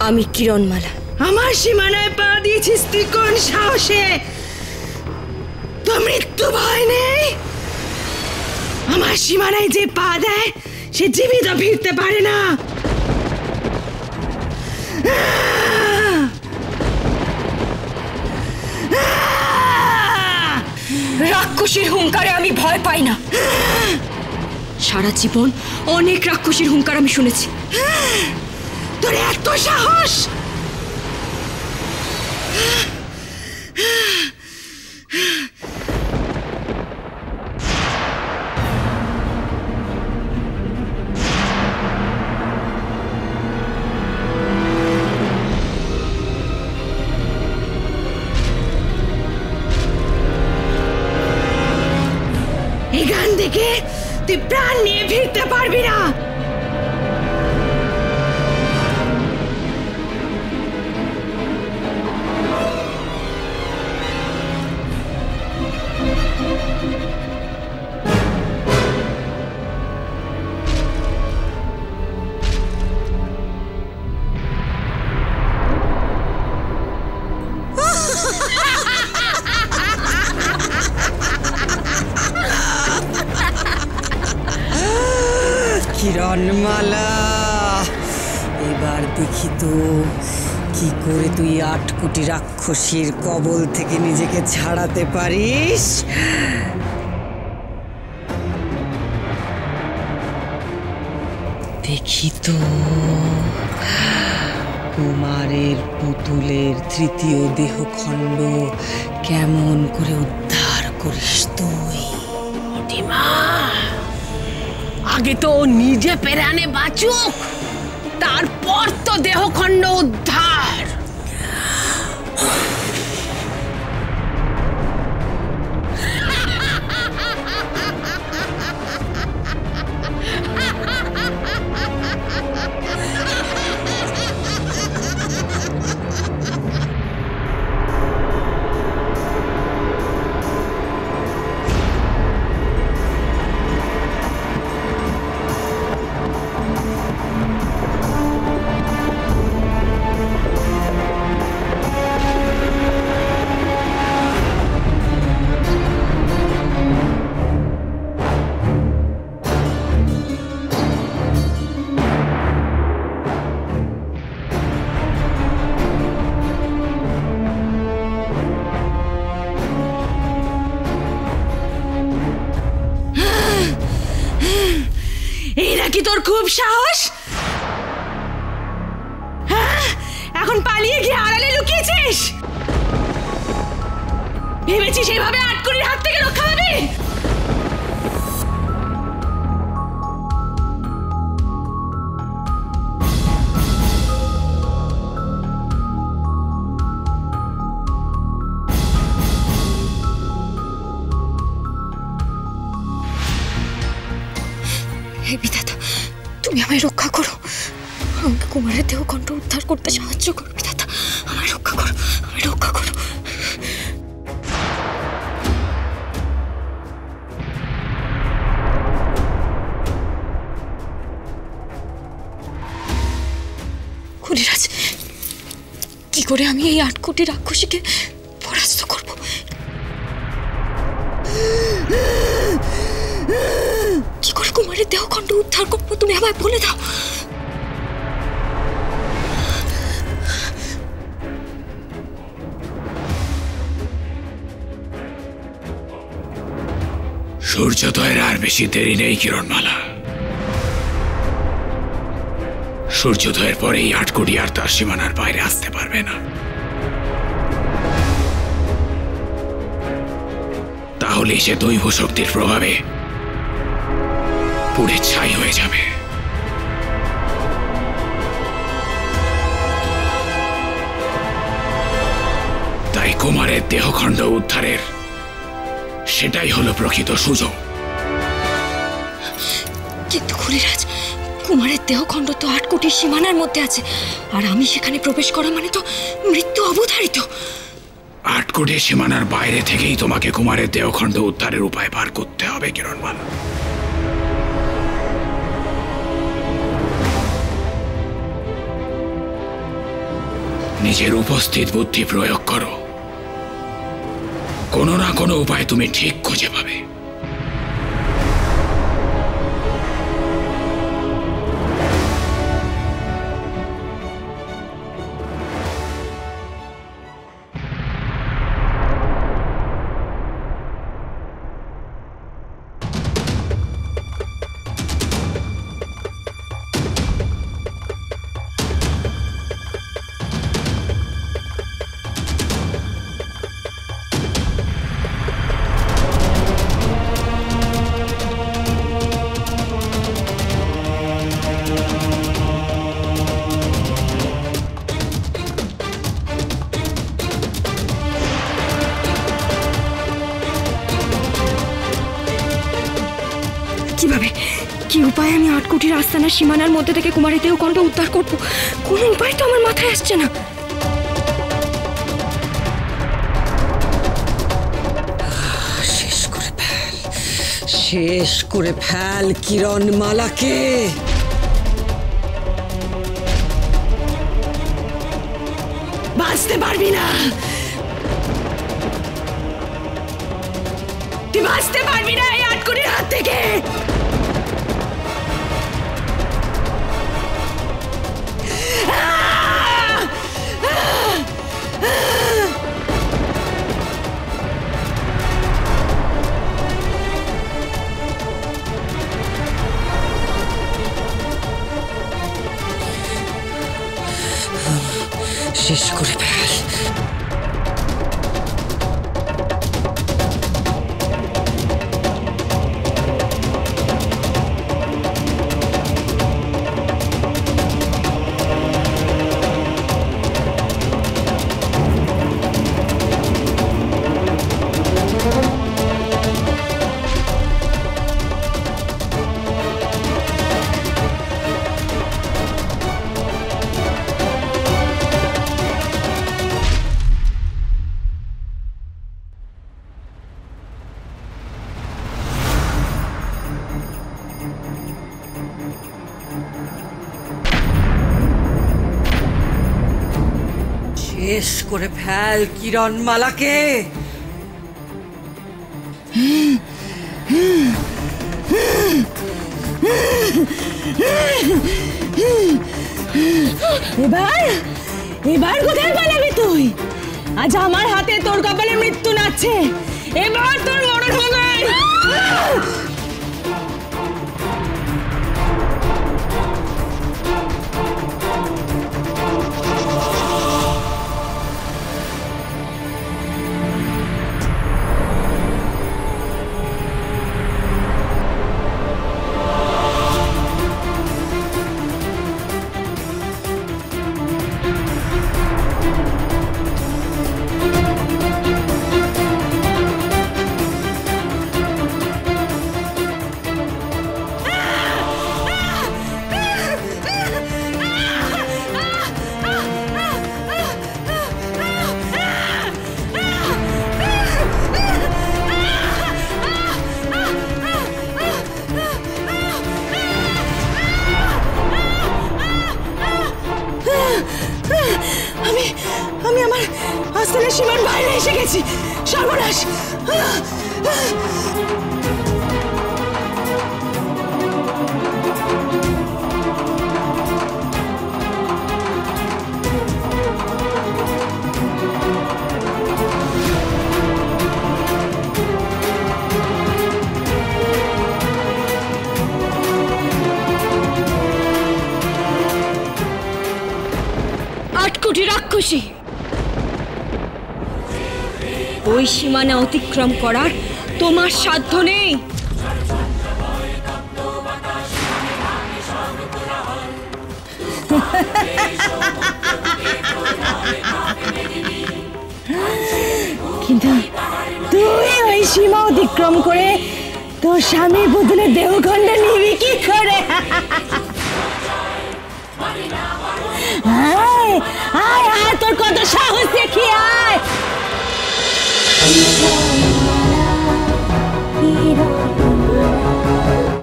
আমি কিরণমালা। আমার সীমানায় পা দিয়েছিস তুই কোন সাহসে? তো মৃত্যু ভয় নেই? আমার সীমানায় যে পা দেয় সে জীবিত ফিরতে পারে না। রাক্ষসীর হুঙ্কারে আমি ভয় পাই না। সারা জীবন অনেক রাক্ষসীর হুঙ্কার আমি শুনেছি। তোর এত সাহস? এখান থেকে তুই প্রাণ নিয়ে ফিরতে পারবি না। কিরণমালা, এবার দেখি তো কি করে তুই ৮ কোটি রাক্ষসীর কবল থেকে নিজেকে ছাড়াতে পারিস। দেখি তো কুমারের পুতুলের ৩য় দেহখণ্ড কেমন করে উদ্ধার করিস তুই। আগে তো নিজে প্রাণে বাঁচুক, তারপর তো দেহখণ্ড উদ্ধার। কি তোর খুব সাহস? হ্যাঁ, এখন পালিয়ে গিয়ে আড়ালে লুকিয়েছিস? ভেবেছিস এইভাবে আটকুরির হাত থেকে রক্ষা পাবি? হে বিধাতা, তুমি আমায় রক্ষা করো। আমাকে কুমারের দেহখণ্ড উদ্ধার করতে সাহায্য করো বিধাতা। আমায় রক্ষা করো, আমায় রক্ষা করো। খুনিরাজ, কি করে আমি এই ৮ কোটি রাক্ষসীকে পরাস্ত করব? কি করে কুমারের দেহখণ্ড উদ্ধার করবো তুমি আমায় বলে দাও। সূর্যোদয়ের আর বেশি দেরি নেই কিরণমালা। সূর্যোদয়ের পরেই ৮ কোটি আর তার সীমানার বাইরে আসতে পারবে না। তাহলে সে দৈব শক্তির প্রভাবে পুড়ে ছাই হয়ে যাবে। তাই কুমারের দেহখণ্ড উদ্ধারের সেটাই হলো প্রকৃত সুযোগ। কিন্তু খুনিরাজ, কুমারের দেহখণ্ড তো ৮ কোটির সীমানার মধ্যে আছে, আর আমি সেখানে প্রবেশ করা মানে তো মৃত্যু অবধারিত। ৮ কোটির সীমানার বাইরে থেকেই তোমাকে কুমারের দেহখণ্ড উদ্ধারের উপায় বার করতে হবে কিরণমালা। নিজের উপস্থিত বুদ্ধি প্রয়োগ করো, কোনো না কোনো উপায় তুমি ঠিক খুঁজে পাবে। কিভাবে, কি উপায় আমি আটকুটির আস্তানার সীমানার মধ্যে থেকে কুমারের দেহখণ্ড উদ্ধার করব? কোনো উপায় তো আমার মাথায় আসছে না। শেষ করে ফেল কিরণমালাকে। বাঁচতে পারবি না, তুই বাঁচতে পারবি না এই আটকুটির হাত থেকে। শেষ করে ফেল। শেষ করে ফেল কিরণমালাকে। এবার এবার কোথায় পালাবি তুই? আজ আমার হাতে তোর কপালে মৃত্যু নাচছে, এবার তোর মরণ হবে। আমি আমার আস্তানার সীমার বাইরে এসে গেছি। সর্বনাশ! আটকুটি রাক্ষসী, ওই সীমানা অতিক্রম করার তোমার সাধ্য নেই। কিন্তু তুই ওই সীমা অতিক্রম করে তোর স্বামীর বদলে দেহখণ্ড নিবি কি করে? আয় আয় আয়, তোর কত সাহস দেখি আয়।